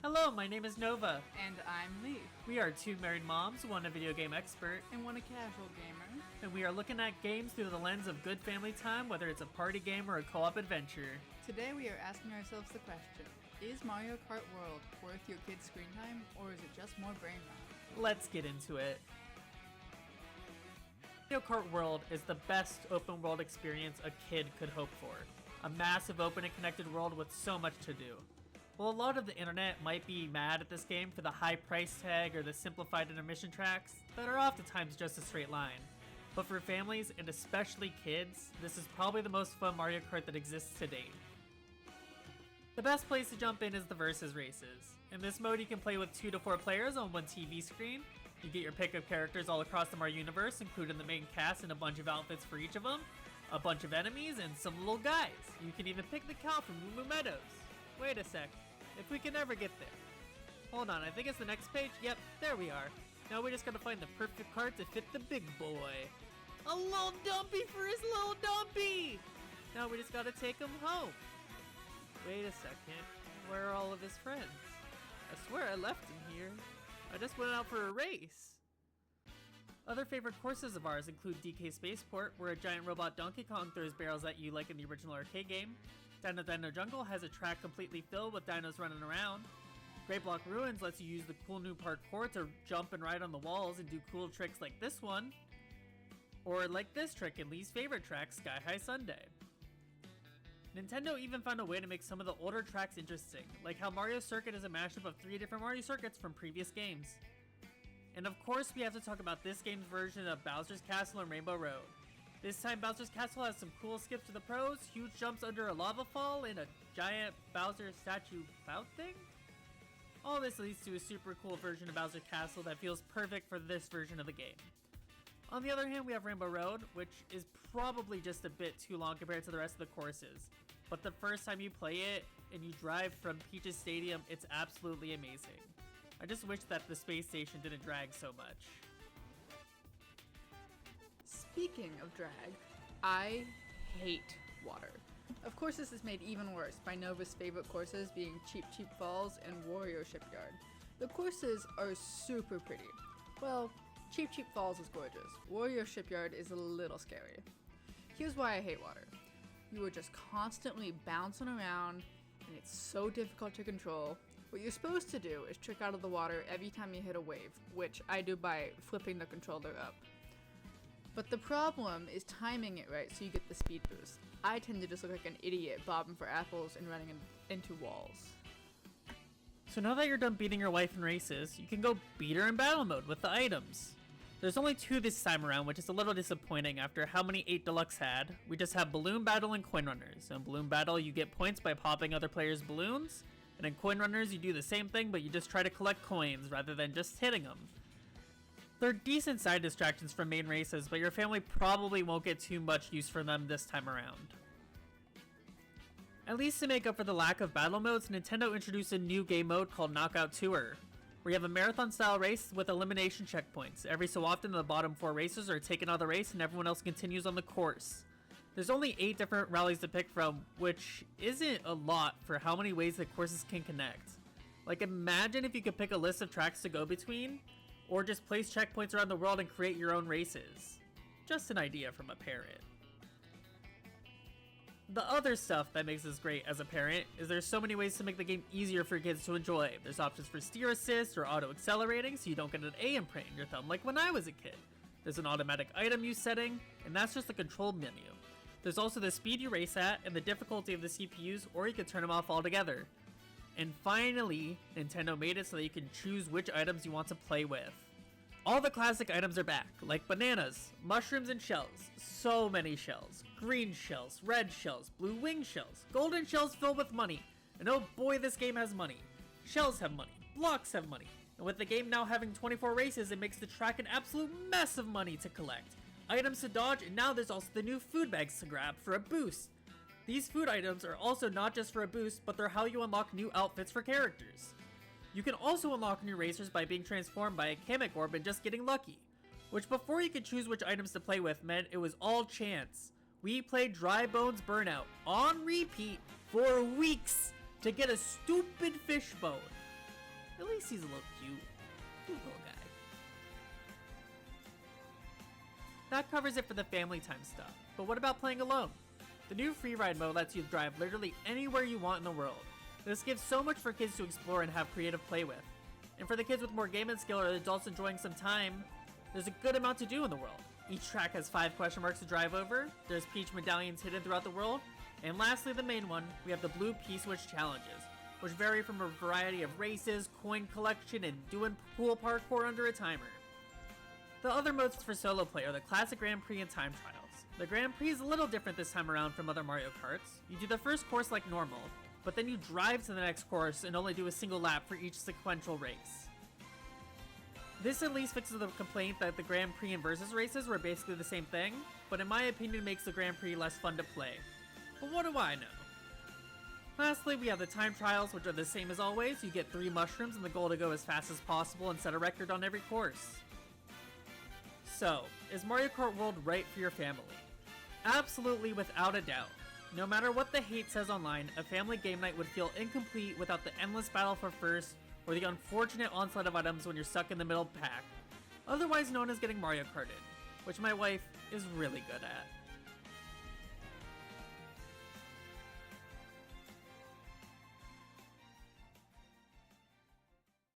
Hello, my name is Nova. And I'm Lee. We are two married moms, one a video game expert, And one a casual gamer. and we are looking at games through the lens of good family time, whether it's a party game or a co-op adventure. Today we are asking ourselves the question, is Mario Kart World worth your kid's screen time, or is it just more brain rot? Let's get into it. Mario Kart World is the best open world experience a kid could hope for. A massive open and connected world with so much to do. While a lot of the internet might be mad at this game for the high price tag or the simplified intermission tracks that are oftentimes just a straight line. But for families, and especially kids, this is probably the most fun Mario Kart that exists to date. The best place to jump in is the versus races. In this mode you can play with 2 to 4 players on one TV screen. You get your pick of characters all across the Mario universe, including the main cast and a bunch of outfits for each of them, a bunch of enemies, and some little guys. You can even pick the cow from Moo Moo Meadows. Wait a sec, if we can ever get there. Hold on, I think it's the next page. Yep, there we are. Now we just gotta find the perfect cart to fit the big boy. A little dumpy for his little dumpy! Now we just gotta take him home. Wait a second, where are all of his friends? I swear I left him here. I just went out for a race. Other favorite courses of ours include DK Spaceport, where a giant robot Donkey Kong throws barrels at you like in the original arcade game. Dino Jungle has a track completely filled with dinos running around. Great Block Ruins lets you use the cool new parkour to jump and ride on the walls and do cool tricks like this one. Or like this trick in Lee's favorite track, Sky High Sunday. Nintendo even found a way to make some of the older tracks interesting, like how Mario Circuit is a mashup of 3 different Mario Circuits from previous games. And of course we have to talk about this game's version of Bowser's Castle and Rainbow Road. This time Bowser's Castle has some cool skips to the pros, huge jumps under a lava fall, and a giant Bowser statue bout thing? All this leads to a super cool version of Bowser Castle that feels perfect for this version of the game. On the other hand, we have Rainbow Road, which is probably just a bit too long compared to the rest of the courses. But the first time you play it and you drive from Peach's Stadium, it's absolutely amazing. I just wish that the space station didn't drag so much. Speaking of drag, I hate water. Of course this is made even worse by Nova's favorite courses being Cheap Cheap Falls and Warrior Shipyard. The courses are super pretty. Well, Cheap Cheap Falls is gorgeous. Warrior Shipyard is a little scary. Here's why I hate water. You are just constantly bouncing around and it's so difficult to control. What you're supposed to do is trick out of the water every time you hit a wave, which I do by flipping the controller up. But the problem is timing it right so you get the speed boost. I tend to just look like an idiot bobbing for apples and running into walls. So now that you're done beating your wife in races, you can go beat her in battle mode with the items. There's only 2 this time around, which is a little disappointing after how many 8 Deluxe had. We just have Balloon Battle and Coin Runners. In Balloon Battle, you get points by popping other players' balloons, and in Coin Runners, you do the same thing, but you just try to collect coins rather than just hitting them. They're decent side distractions from main races, but your family probably won't get too much use for them this time around. At least to make up for the lack of battle modes, Nintendo introduced a new game mode called Knockout Tour, where you have a marathon-style race with elimination checkpoints. Every so often, the bottom 4 racers are taken out of the race and everyone else continues on the course. There's only 8 different rallies to pick from, which isn't a lot for how many ways the courses can connect. Like, imagine if you could pick a list of tracks to go between, or just place checkpoints around the world and create your own races. Just an idea from a parent. The other stuff that makes this great as a parent is there's so many ways to make the game easier for kids to enjoy. There's options for steer assist or auto accelerating so you don't get an A imprint in your thumb like when I was a kid. There's an automatic item use setting, and that's just the control menu. There's also the speed you race at and the difficulty of the CPUs, or you can turn them off altogether. And finally, Nintendo made it so that you can choose which items you want to play with. All the classic items are back, like bananas, mushrooms, and shells. So many shells. Green shells, red shells, blue wing shells, golden shells filled with money. And oh boy, this game has money. Shells have money, blocks have money. And with the game now having 24 races, it makes the track an absolute mess of money to collect. Items to dodge, and now there's also the new food bags to grab for a boost. These food items are also not just for a boost, but they're how you unlock new outfits for characters. You can also unlock new racers by being transformed by a Kamek Orb and just getting lucky, which before you could choose which items to play with meant it was all chance. We played Dry Bones Burnout on repeat for weeks to get a stupid fish bone. At least he's a little cute. Cute little guy. That covers it for the family time stuff, but what about playing alone? The new free ride mode lets you drive literally anywhere you want in the world. This gives so much for kids to explore and have creative play with. And for the kids with more gaming skill or adults enjoying some time, there's a good amount to do in the world. Each track has 5 question marks to drive over, there's Peach medallions hidden throughout the world, and lastly the main one, we have the blue P-Switch challenges, which vary from a variety of races, coin collection, and doing pool parkour under a timer. The other modes for solo play are the classic Grand Prix and time trials. The Grand Prix is a little different this time around from other Mario Karts. You do the first course like normal, but then you drive to the next course and only do a single lap for each sequential race. This at least fixes the complaint that the Grand Prix and Versus races were basically the same thing, but in my opinion makes the Grand Prix less fun to play. But what do I know? Lastly, we have the time trials, which are the same as always. You get 3 mushrooms and the goal to go as fast as possible and set a record on every course. So, is Mario Kart World right for your family? Absolutely, without a doubt. No matter what the hate says online, a family game night would feel incomplete without the endless battle for first, or the unfortunate onslaught of items when you're stuck in the middle pack, otherwise known as getting Mario Karted, which my wife is really good at.